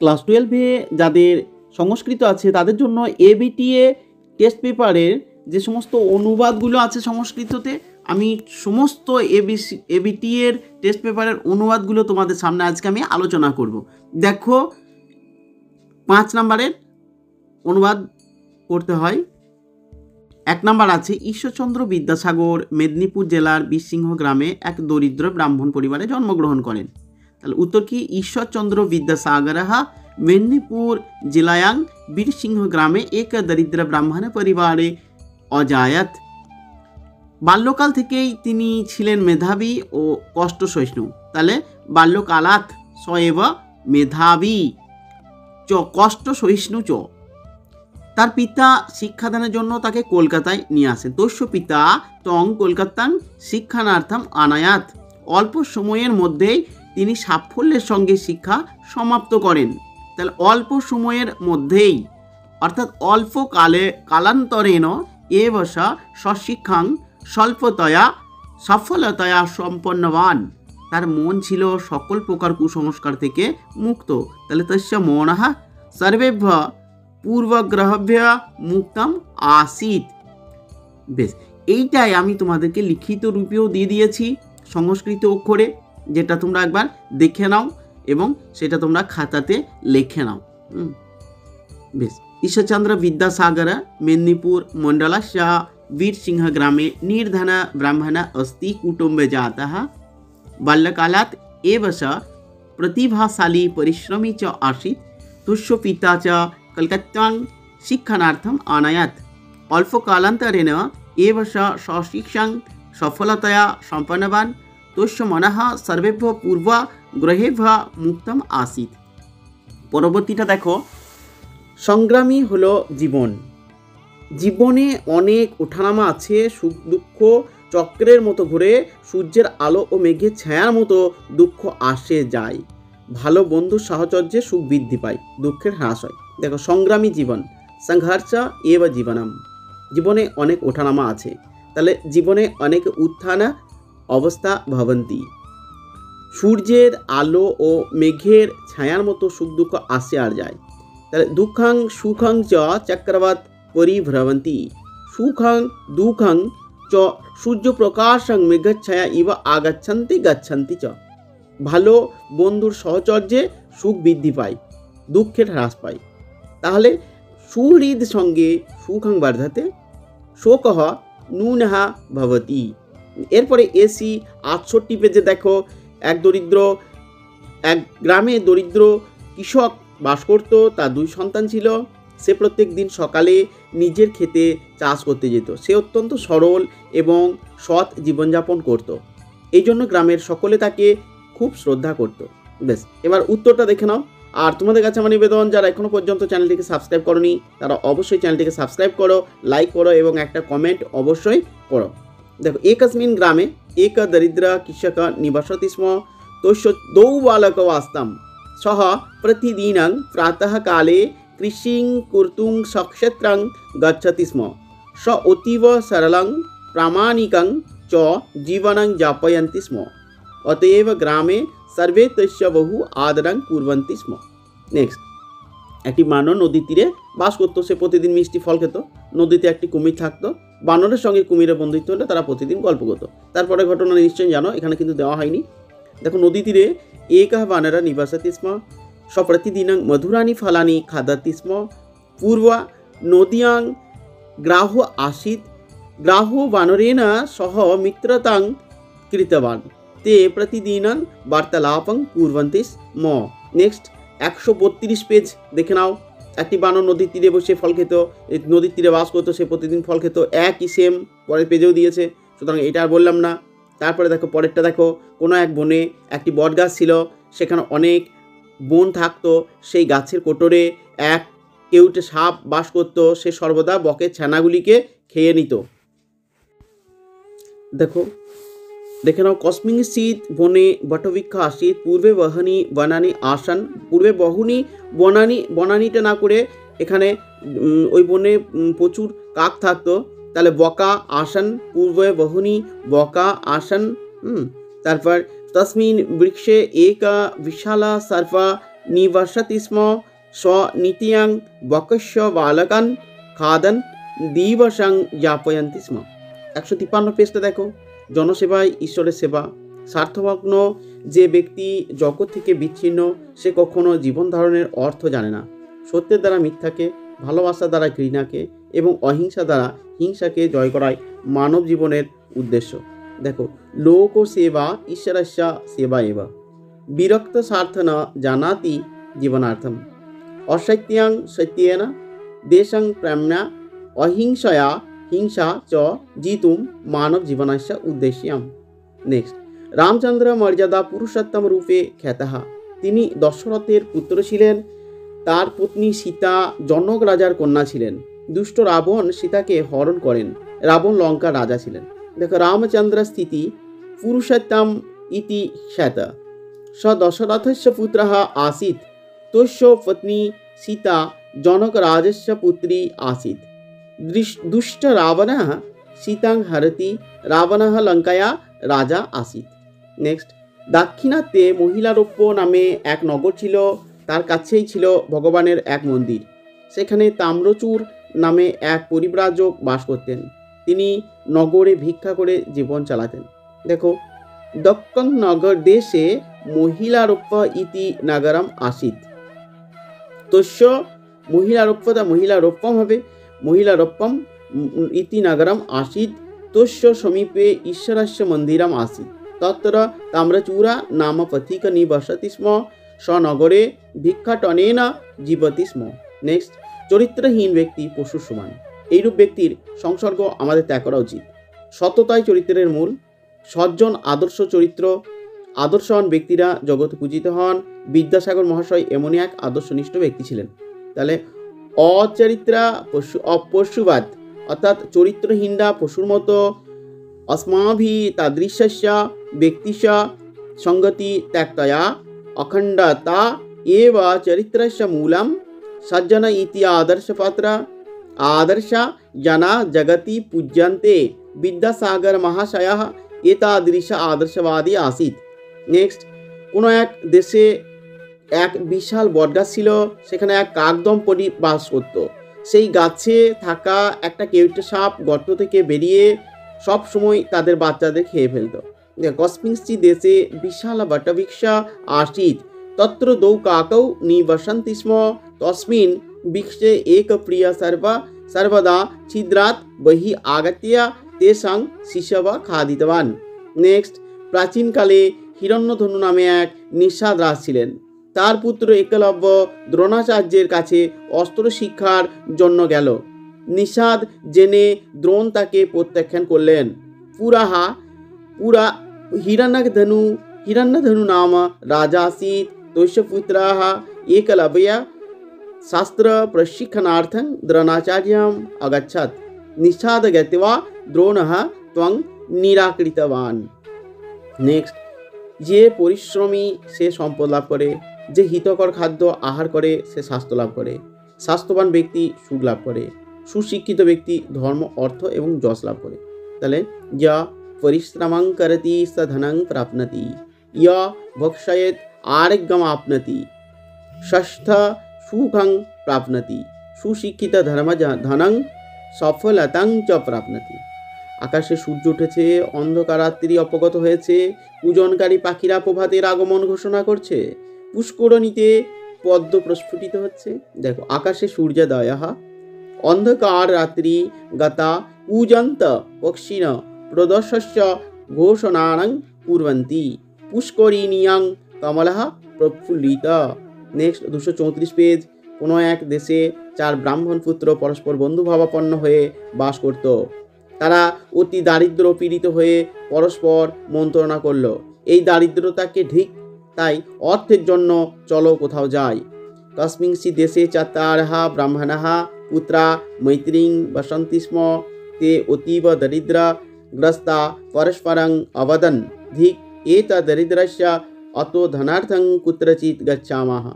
Class 12-এ যাদের সংস্কৃত আছে তাদের জন্য এবিটিএ টেস্ট পেপারের যে সমস্ত অনুবাদগুলো আছে সংস্কৃততে, আমি সমস্ত এবিটিএর টেস্ট পেপারের অনুবাদগুলো তোমাদের সামনে আজকে আমি আলোচনা করব। দেখো 5 নম্বরের অনুবাদ করতে হয়। 1 নম্বর আছে, ঈশ্বরচন্দ্র বিদ্যাসাগর মেদিনীপুর জেলার বীরসিংহ গ্রামে এক দরিদ্র ব্রাহ্মণ পরিবারে জন্মগ্রহণ করেন। তাহলে উত্তর কি? ঈশ্বরচন্দ্র বিদ্যাসাগরः মেদিনীপুর জেলায়াং বীরসিংহ গ্রামে এক দরিদ্র ব্রাহ্মণ পরিবারে অজায়ত। বাল্যকাল থেকেই তিনি ছিলেন মেধাবী ও কষ্ট সহিষ্ণু। তাহলে বাল্যকালাত সএব মেধাবী চ কষ্ট সহিষ্ণু চ। তার পিতা শিক্ষাদানের জন্য তাকে কলকাতায় নিয়ে আসেন। তস্য পিতা তং কলকাতাং শিক্ষানার্থম আনায়াত। অল্প সময়ের মধ্যেই তিনি সাফল্যের সঙ্গে শিক্ষা সমাপ্ত করেন। তাহলে অল্প সময়ের মধ্যেই অর্থাৎ অল্প কালান্তরেণ এবস স্বশিক্ষাং স্বল্পতয়া সফলতয়া সম্পন্নবান। তার মন ছিল সকল প্রকার কুসংস্কার থেকে মুক্ত। তাহলে তস্য মনঃ সর্বেভ্য পূর্বগ্রহভ্য মুক্তম আসিত। বেশ, এইটাই আমি তোমাদেরকে লিখিত রূপেও দিয়ে দিয়েছি সংস্কৃত অক্ষরে, যেটা তোমরা একবার দেখে নাও এবং সেটা তোমরা খাতাতে লিখে নাও। বেশ, ঈশ্বরচন্দ্র বিদ্যাসাগর মেদিনীপুর মণ্ডলস্য वीरसिंह ग्रामे निर्धन ब्राह्मण अस्ति कुटुम्बे जातः। बाल्यकालात् एव स प्रतिभाशाली परिश्रमी च आसीत्। तस्य पिता च कलकत्तां शिक्षणार्थम् आनयत्। अल्पकालान्तरेण एव स स्वशिक्षां सफलतया सम्पन्नवान्। तस्य मनः सर्वेभ्य पूर्वग्रहेभ्य मुक्तम् आसीत्। পরবর্তীটা দেখো, সংগ্রামী হলো জীবন। জীবনে অনেক ওঠানামা আছে, সুখ দুঃখ চক্রের মতো ঘুরে, সূর্যের আলো ও মেঘের ছায়ার মতো দুঃখ আসে যায়। ভালো বন্ধুর সাহচর্যে সুখ বৃদ্ধি পায়, দুঃখের হ্রাস হয়। দেখো, সংগ্রামী জীবন, সংঘর্ষ এব জীবনম। জীবনে অনেক ওঠানামা আছে, তাহলে জীবনে অনেক উত্থান অবস্থা ভবন্তি। সূর্যের আলো ও মেঘের ছায়ার মতো সুখ দুঃখ আসে আর যায়। তাহলে দুঃখং সুখং চ চক্রবৎ পরিভ্রমন্তি। সুখং দুঃখং চ সূর্যপ্রকাশং মেঘচ্ছায়া ইব আগচ্ছন্তি গচ্ছন্তি চ। ভালো বন্ধুর সহচর্যে সুখ বৃদ্ধি পায়, দুঃখের হ্রাস পায়। তাহলে সুহৃদ সঙ্গে সুখং বর্ধতে, শোকঃ নূনঃ ভবতি। এরপরে এসি 68 পেজে দেখো, এক গ্রামে দরিদ্র কৃষক বাস করত। তার 2 সন্তান ছিল। সে প্রত্যেক দিন সকালে নিজের ক্ষেতে চাষ করতে যেত। সে অত্যন্ত সরল এবং সৎ জীবনযাপন করত। এই জন্য গ্রামের সকলে তাকে খুব শ্রদ্ধা করত। বেশ, এবার উত্তরটা দেখে নাও। আর তোমাদের কাছে আমার নিবেদন, যারা এখনো পর্যন্ত চ্যানেলটিকে সাবস্ক্রাইব করোনি তারা অবশ্যই চ্যানেলটিকে সাবস্ক্রাইব করো, লাইক করো এবং একটা কমেন্ট অবশ্যই করো। দেখো, একস্মিন গ্রামে এক দরিদ্র কৃষক নিবসতি স্ম। তস্য দ্বৌ বালকौ आस्तां। सः प्रतिदिनं प्रातःकाले कृषिं कर्तुं स्वक्षेत्रं गच्छति स्म। स अतीव सरलं प्रामाणिकं च जीवनं यापयन्ति स्म। अतएव ग्रामे सर्वे तस्य बहु आदरं कुर्वन्ति स्म। नेक्स्ट, একটি বানর নদীর তীরে বাস করতো। সে প্রতিদিন মিষ্টি ফল খেত। নদীতে একটি কুমির থাকতো। বানরের সঙ্গে কুমিরের বন্ধুত্ব হলে তারা প্রতিদিন গল্প করতো। তারপরে ঘটনা নিশ্চয়ই জানো, এখানে কিন্তু দেওয়া হয়নি। দেখো, নদী তীরে एकः वानरः निवसति स्म। स प्रतिदिनं मधुराणि फलानि खादति स्म। पूर्व नद्यां ग्राहो आसीत्। ग्राहो वानरेण सह मित्रतां कृतवान्। ते प्रतिदिनं वार्तालापं कुर्वन्ति स्म। नेक्स्ट, 132 পেজ দেখে নাও। একটি বানর নদীর তীরে বসে ফল খেত। নদীর তীরে বাস করতো, সে প্রতিদিন ফল খেত। একই সেম পরের পেজেও দিয়েছে, সুতরাং এটা আর বললাম না। তারপরে দেখো, পরেরটা দেখো, কোনো এক বনে একটি বট গাছ ছিল। সেখানে অনেক বন থাকতো। সেই গাছের কোটরে এক কেউটে সাপ বাস করত। সে সর্বদা বকের ছানাগুলিকে খেয়ে নিত। দেখে নাও, কস্মিংশ্চিৎ বনে বটবৃক্ষ আसीत्। পূর্বে বহনি বনানি আসন। পূর্বে বহুনি বনানিটা না করে এখানে ওই বনে প্রচুর কাক থাকতো। তাহলে বকা আসন, পূর্বে বহুনি বকা আসন। তারপর তস্মিন বৃক্ষে এক বিশালা সার্পা निवसति स्म स्वनीत्यां बकस्य बालकान् खादन् दिवसं यापयन्ति स्म। 153 পেজটা দেখো। জনসেবায় ঈশ্বরের সেবা। স্বার্থমগ্ন যে ব্যক্তি জগৎ থেকে বিচ্ছিন্ন, সে কখনো জীবন ধারণের অর্থ জানে না। সত্যের দ্বারা মিথ্যাকে, ভালোবাসা দ্বারা ঘৃণাকে এবং অহিংসা দ্বারা হিংসাকে জয় করাই মানব জীবনের উদ্দেশ্য। দেখো, লোক ও সেবা ঈশ্বরস্য সেবা এব, বিরক্ত স্বার্থ ন জানাতি জীবনার্থম, असत्यं सत्येन देशं प्रेम्णा अहिंसया हिंसा च जीतुं मानव जीवनस्य उद्देश्यम्। नेक्स्ट, रामचंद्र मर्यादा पुरुषोत्तम रूपे ख्यातः। তিনি দশরথের পুত্র ছিলেন। তার পত্নী সীতা জনক রাজার কন্যা ছিলেন। দুষ্ট রাবণ সীতাকে হরণ করেন। রাবণ লঙ্কার রাজা ছিলেন। দেখো, রামচন্দ্র স্থিতি পুরুষোত্তম ইতি খ্যাত। स दशरथस्य पुत्रः आसीत्। तस्य पत्नी सीता जनकराजस्य पुत्री आसीत्। दुष्ट रावणः सीतां हरति। रावणः लंकाया राजा आसीत्। नेक्स्ट, দাক্ষিণাত্যে মহিলারোপ্য নামে এক নগর ছিল। তার কাছেই ছিল ভগবানের এক মন্দির। সেখানে তাম্রচূর নামে এক পরিব্রাজক বাস করতেন। তিনি নগরে ভিক্ষা করে জীবন চালাতেন। দেখো, দক্ষিণ নগর দেশে মহিলারোপ্য ইতি নগরম আসিত। তস্য মহিলারোপ্যম হবে মহিলারোপ্যম ইতি নগরম আসিত। তস্য সমীপে ঈশ্বরস্য মন্দিরম আসিত। তত্র তাম্রচূরা নাম পথিক নিবসতি স্ম। স নগরে ভিক্ষাটনেন জীবতি স্ম। নেক্সট, চরিত্রহীন ব্যক্তি পশুর সমান। এইরূপ ব্যক্তির সংসর্গ আমাদের ত্যাগ করা উচিত। সততাই চরিত্রের মূল। সজ্জন আদর্শ চরিত্র, আদর্শবান ব্যক্তিরা জগতে পূজিত হন। বিদ্যাসাগর মহাশয় এমনই এক আদর্শনিষ্ঠ ব্যক্তি ছিলেন। তাহলে অচরিত্রা পশুবাদ অর্থাৎ চরিত্রহীনরা পশুর মতো। अस्माभि तादृशस्य व्यक्तिस्य संगति त्यक्तया अखण्डता एव चरित्रस्य मूलं। सज्जन इति आदर्शपात्र आदर्श जना जगति पूज्यन्ते। विद्यासागर महाशयः एतादृश आदर्शवादी आसीत्। नेक्स्ट, কোনো এক দেশে এক বিশাল বটগাছ ছিল। সেখানে এক কাকদম্পতি বাস করত। সেই গাছে থাকা একটা কেউটে সাপ গর্ত থেকে বেরিয়ে সব সময় তাদের বাচ্চাদের খেয়ে ফেলত। কস্মিंश्चित् देशे विशाला वटवृक्षा आसीत्। तत्र द्वौ काकौ निवसन्ति स्म। तस्मिन् वृक्षे एक प्रिय सर्वदा छिद्रात् बहिः आगत्य तेषां शिशवः खादितवान्। नेक्स्ट, প্রাচীনকালে হিরণ্যধনু নামে এক নিঃস্বাদ রাজ ছিলেন। তার পুত্র একলব্য দ্রোণাচার্যের কাছে অস্ত্র শিক্ষার জন্য গেল। নিষাদ জেনে দ্রোণ তাকে প্রত্যাখ্যান করলেন। পুরা হিরণ্যধনু নাম রাজা আसीत्। तस्य पुत्रः एकलव्यः शास्त्र प्रशिक्षणार्थं द्रोणाचार्यम् अगच्छत्। निषाद गत्वा द्रोणः तं निराकृतवान्। नेक्स्ट, যে পরিশ্রমী সে সম্পদ লাভ করে। যে হিতকর খাদ্য আহার করে সে স্বাস্থ্য লাভ করে। স্বাস্থ্যবান ব্যক্তি সুখ লাভ করে। সুশিক্ষিত ব্যক্তি ধর্ম, অর্থ এবং যশ লাভ করে। তাহলে যা পরিশ্রমং করতি স ধনং প্রাপ্নতি। ইয়া ভক্ষয়েত আরোগ্যম আপনতি। ষষ্ঠ সুখং প্রাপ্নতি। সুশিক্ষিত ধনং সফলতাং চ প্রাপ্নতি। আকাশে সূর্য উঠেছে, অন্ধকার রাত্রি অপগত হয়েছে, পূজনকারী পাখিরা প্রভাতের আগমন ঘোষণা করছে, পুষ্করণীতে পদ্ম প্রস্ফুটিত হচ্ছে। দেখো, আকাশে সূর্যোদয়, অন্ধকার রাত্রি গতা পূজন্ত পক্ষিণ প্রদর্শস্য ঘোষণাং কুর্বন্তি। পুষ্করিণীয়াং কমলঃ প্রফুল্লিত। Next, 234 page. কোনো এক দেশে 4 ব্রাহ্মণ পুত্র পরস্পর বন্ধুভাবাপন্ন হয়ে বাস করত। তারা অতি দারিদ্র পীড়িত হয়ে পরস্পর মন্ত্রণা করল, এই দারিদ্রতাকে ঢিক, তাই অর্থের জন্য চলো কোথাও যাই। কস্মিंश्चित् देशे 4 ब्राह्मणाः पुत्रा मैत्रीं वसन्ति स्म। ते अतीव दरिद्रग्रस्ता परस्परं अवदन्, धिक् एतद्दरिद्रस्य अतो धनार्थं कुत्रचित् गच्छामः।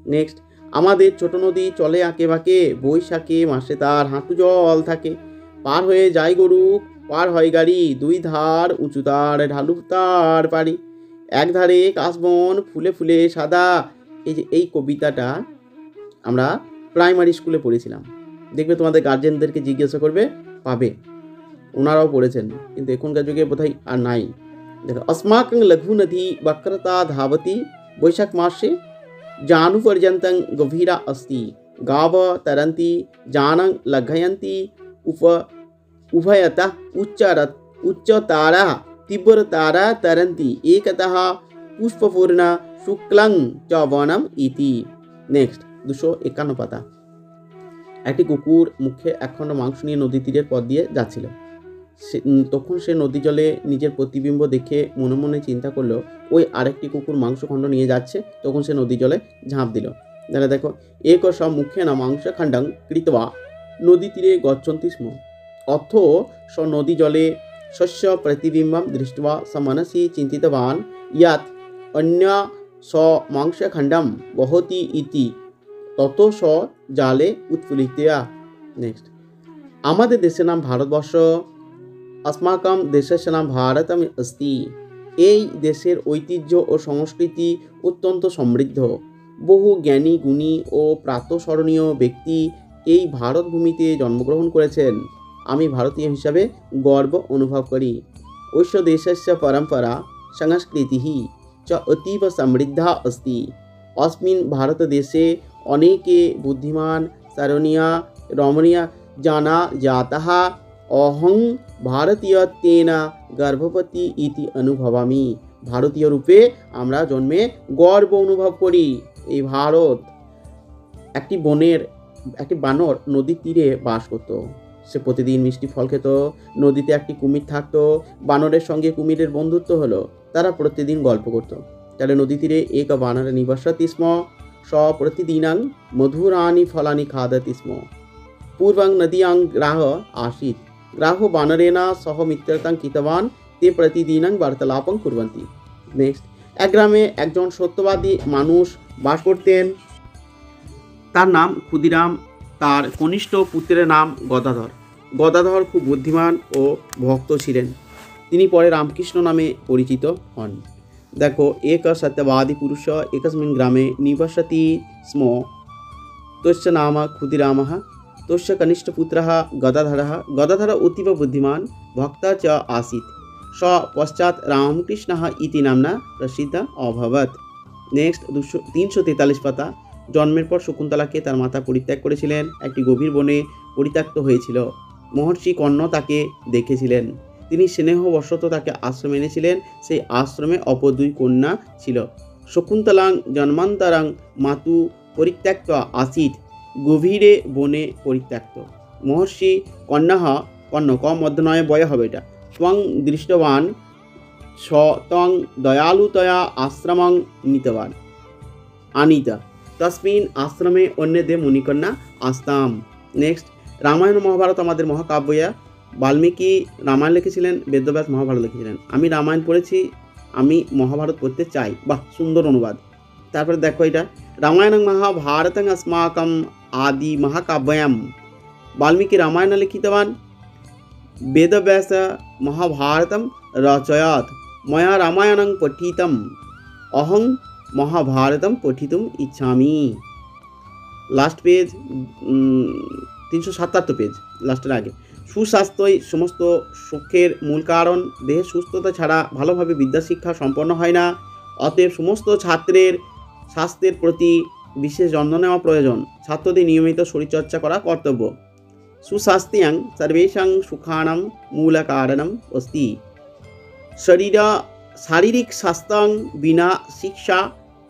नेक्स्ट, আমাদের ছোট নদী চলে আঁকে বাঁকে, বৈশাখে মাসে তার হাঁটু জল থাকে। পার হয়ে যায় গরু, পার হয় গাড়ি, 2 ধার উঁচু তার ঢালু তার পাড়ি। এক ধারে কাশবন ফুলে ফুলে সাদা, এই যে এই কবিতাটা আমরা প্রাইমারি স্কুলে পড়েছিলাম, দেখবে তোমাদের গার্জেনদেরকে জিজ্ঞাসা করবে, পাবে, ওনারাও পড়েছেন, কিন্তু এখনকার যুগে বোধহয় আর নাই। দেখো, अस्माकं लघु नदी वक्रता धावति বৈশাখ মাসে জানু पर्यन्तं गभीरा अस्ति गाव तरन्ति जानं लघयन्ति उभयतः उच्चतारा तीव्रतारा तरन्ति एकतः पुष्पपूर्ण शुक्लं च वनम इति। नेक्स्ट 251 পাতা। একটি কুকুর মুখে একখণ্ড মাংস নিয়ে নদী তীরের পথ দিয়ে যাচ্ছিল। তখন সে নদী জলে নিজের প্রতিবিম্ব দেখে মনে মনে চিন্তা করলো ওই আরেকটি কুকুর মাংসখণ্ড নিয়ে যাচ্ছে। তখন সে নদী জলে ঝাঁপ দিল। তাহলে দেখো, এক সব মুখে না মাংসখণ্ডং কৃত্বা নদী তীরে গচ্ছন্তি স্ম। অর্থ, স নদী জলে শস্য প্রতিবিম্বম দৃष्ट्वा स मनसि चिन्तितवान् यत् अन्य स मांसखण्डं वहति इति ततो स জালে উৎফুল্লিতয়া। নেক্সট, আমাদের দেশের নাম ভারতবর্ষ। अस्माकं देशस्य नाम भारतम अस्ति। এই দেশের ঐতিহ্য ও সংস্কৃতি অত্যন্ত সমৃদ্ধ। বহু জ্ঞানী গুণী ও প্রাতঃস্মরণীয় ব্যক্তি এই ভারত ভূমিতে জন্মগ্রহণ করেছেন। আমি ভারতীয় হিসাবে গর্ব অনুভব করি। ঐশ্য দেশस्य परम्परा संस्कृतिः च अतीव समृद्धा अस्ति। अस्मिन् भारतदेशे अनेके बुद्धिमान सरणीया रमणीया जाना जातः अहं भारतीयत्वेन गर्भवती इति अनुभवामि। ভারতীয় রূপে আমরা জন্মে গর্ব অনুভব করি। এই ভারত। একটি বানর নদীর তীরে বাস করত। সে প্রতিদিন মিষ্টি ফল খেত। নদীতে একটি কুমির থাকতো। বানরের সঙ্গে কুমিরের বন্ধুত্ব হলো। তারা প্রতিদিন গল্প করত। তাহলে নদী তীরে এক বানর নিবসতি স্ম স প্রতিদিনাং মধুরানি ফলানি খাদতি স্ম। पूर्वं नद्यां ग्राह आसीत्। ग्राहो बानरेण सह मित्रतां कृतवान ते प्रतिदिनं वार्तालापं कुर्वन्ति। नेक्स्ट, एक ग्रामे एकजन सत्यवादी मानुष बास करतेन। तार नाम ক্ষুদিরাম। तार कनिष्ठ पुत्रेर नाम गदाधर। गदाधर खूब बुद्धिमान ओ भक्त छिलेन। तिनि परे रामकृष्ण नामे परिचित हन। देखो, एक सत्यवादी पुरुष एकस्मिन् ग्रामे निवसति स्म। तस्य नाम ক্ষুদিরামः। तस्य कनिष्ठपुत्रः गदाधरः। गदाधर अतीव बुद्धिमान भक्ता च आसीत्। स पश्चात् रामकृष्णः इति नाम्ना प्रसिद्ध अभवत्। नेक्स्ट 343 পাতা। জন্মের পর শকুন্তলাকে তার মাতা পরিত্যাগ করেছিলেন। একটি গভীর বনে পরিত্যক্ত হয়েছিল। মহর্ষি কর্ণ তাকে দেখেছিলেন। তিনি স্নেহবশত তাকে আশ্রমে এনেছিলেন। সেই আশ্রমে অপর দুই কন্যা ছিল। শকুন্তলাং জন্মান্তরাং মাতু পরিত্যক্ত আसीत्। গভীরে বনে পরিত্যক্ত। মহর্ষি কর্ণ ক মধ্যনয়ে বয় হবে এটা। ত্বং দৃষ্টবান স তং দয়ালুতয়া আশ্রমং নীতবান আনিতা তস্মিন আশ্রমে অন্যদে মুনিকন্যা আস্তাম। নেক্সট, রামায়ণ মহাভারত আমাদের মহাকাব্যয়া। বাল্মীকি রামায়ণ লিখেছিলেন, বেদব্যাস মহাভারত লিখেছিলেন। আমি রামায়ণ পড়েছি, আমি মহাভারত পড়তে চাই। বাহ, সুন্দর অনুবাদ। তারপরে দেখো, এটা রামায়ণং মহাভারতং अस्माकं आदि महाकाव्यम। वाल्मीकि रामायण लिखितवान्। वेदव्यास महाभारतं रचयत्। मया रामायणं पठितम्। अहं महाभारतं पठितुम् इच्छामि। लास्ट पेज 377 पेज, लास्टेर आगे। সুস্বাস্থ্যই সমস্ত সুখের মূল কারণ। দেহের সুস্থতা ছাড়া ভালোভাবে বিদ্যাশিক্ষা সম্পন্ন হয় না। অতএব সমস্ত ছাত্রের স্বাস্থ্যের প্রতি বিশেষ যত্ন নেওয়া প্রয়োজন। ছাত্রদের নিয়মিত শরীরচর্চা করা কর্তব্য। সুস্বাস্থ্যাং সর্বেষাং সুখানাং মূল কারণম अस्ति। শারীরিক স্বাস্থ্যং বিনা শিক্ষা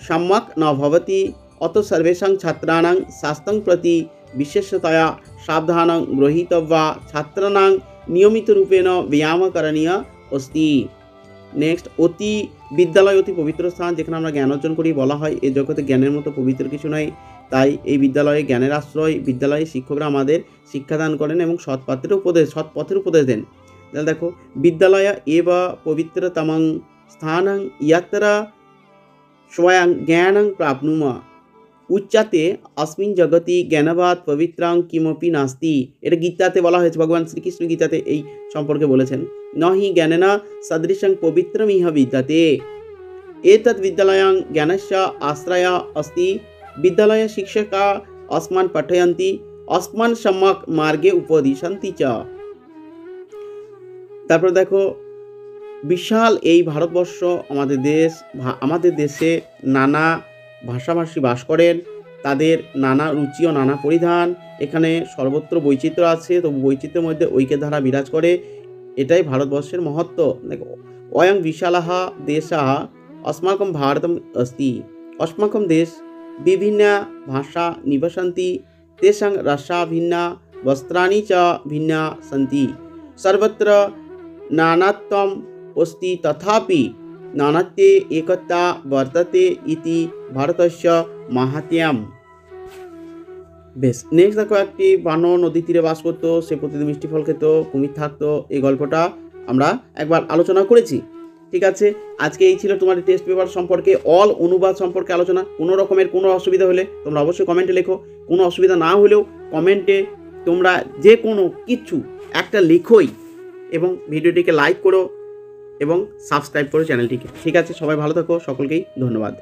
সম্যক ন ভবতি। অত সর্বেষাং ছাত্রাণাং স্বাস্থ্যং প্রতি বিশেষতয়া সাবধানং গ্রহীতব্যা। ছাত্রাণাং নিয়মিত রূপেণ ব্যায়াম করণীয় अस्ति। নেক্সট, বিদ্যালয় অতি পবিত্র স্থান, যেখানে আমরা জ্ঞান অর্জন করি। বলা হয় এই জগতে জ্ঞানের মতো পবিত্র কিছু নাই। তাই এই বিদ্যালয়ে জ্ঞানের আশ্রয়। বিদ্যালয়ে শিক্ষকরা আমাদের শিক্ষাদান করেন এবং সৎ পথের উপদেশ দেন। তাহলে দেখো, বিদ্যালয় এব পবিত্রতমং স্থানং ইয়াত্র স্বয়ং জ্ঞানং প্রাপ্নুমা। উচ্চাতে अस्मिन् জগতি জ্ঞানবাদ পবিত্রাং কিমপি নাস্তি। এটা গীতাতে বলা হয়েছে। ভগবান শ্রীকৃষ্ণ গীতাতে এই সম্পর্কে বলেছেন, নহি জ্ঞানেনা সদৃশং পবিত্রম ইহ বিদ্যতে। एतत् विद्यालयं ज्ञानस्य आश्रयः अस्ति। विद्यालय शिक्षकाः अस्मान् पाठयन्ति, अस्मान् सम्यक् मार्गे उपदिशन्ति च। তারপর দেখো বিশাল এই ভারতবর্ষ আমাদের দেশ, আমাদের দেশে নানা ভাষাভাষী বাস করেন, তাদের নানা রুচি ও নানা পরিধান, এখানে সর্বত্র বৈচিত্র্য আছে, তবু বৈচিত্র্যের মধ্যে ঐক্যের ধারা বিরাজ করে, এটাই ভারতবর্ষের মহত্ব। দেখো অয়ং বিশালः দেশः अस्माकं भारतम् अस्ति। अस्माकं देश विभिन्न भाषा निवसन्ति, तेषां रसा भिन्ना, वस्त्राणि च भिन्ना सन्ति। सर्वत्र नानात्वम् अस्ति, तथापि नानात्वे एकता वर्तते इति भारतस्य माहात्म्यम्। বেশ, নেক্সট দেখো একটি বানর নদী তীরে বাস করতো, সে প্রতিদিন মিষ্টি ফল খেত, কুমির থাকতো। এই গল্পটা আমরা একবার আলোচনা করেছি। ঠিক আছে, আজকে এই ছিল তোমাদের টেস্ট পেপার সম্পর্কে অল অনুবাদ সম্পর্কে আলোচনা। কোনো রকমের কোনো অসুবিধা হলে তোমরা অবশ্যই কমেন্টে লেখো, কোনো অসুবিধা না হলেও কমেন্টে তোমরা যে কোনো কিছু একটা লেখোই, এবং ভিডিওটিকে লাইক করো এবং সাবস্ক্রাইব করো চ্যানেলটিকে। ঠিক আছে, সবাই ভালো থাকো, সকলকেই ধন্যবাদ।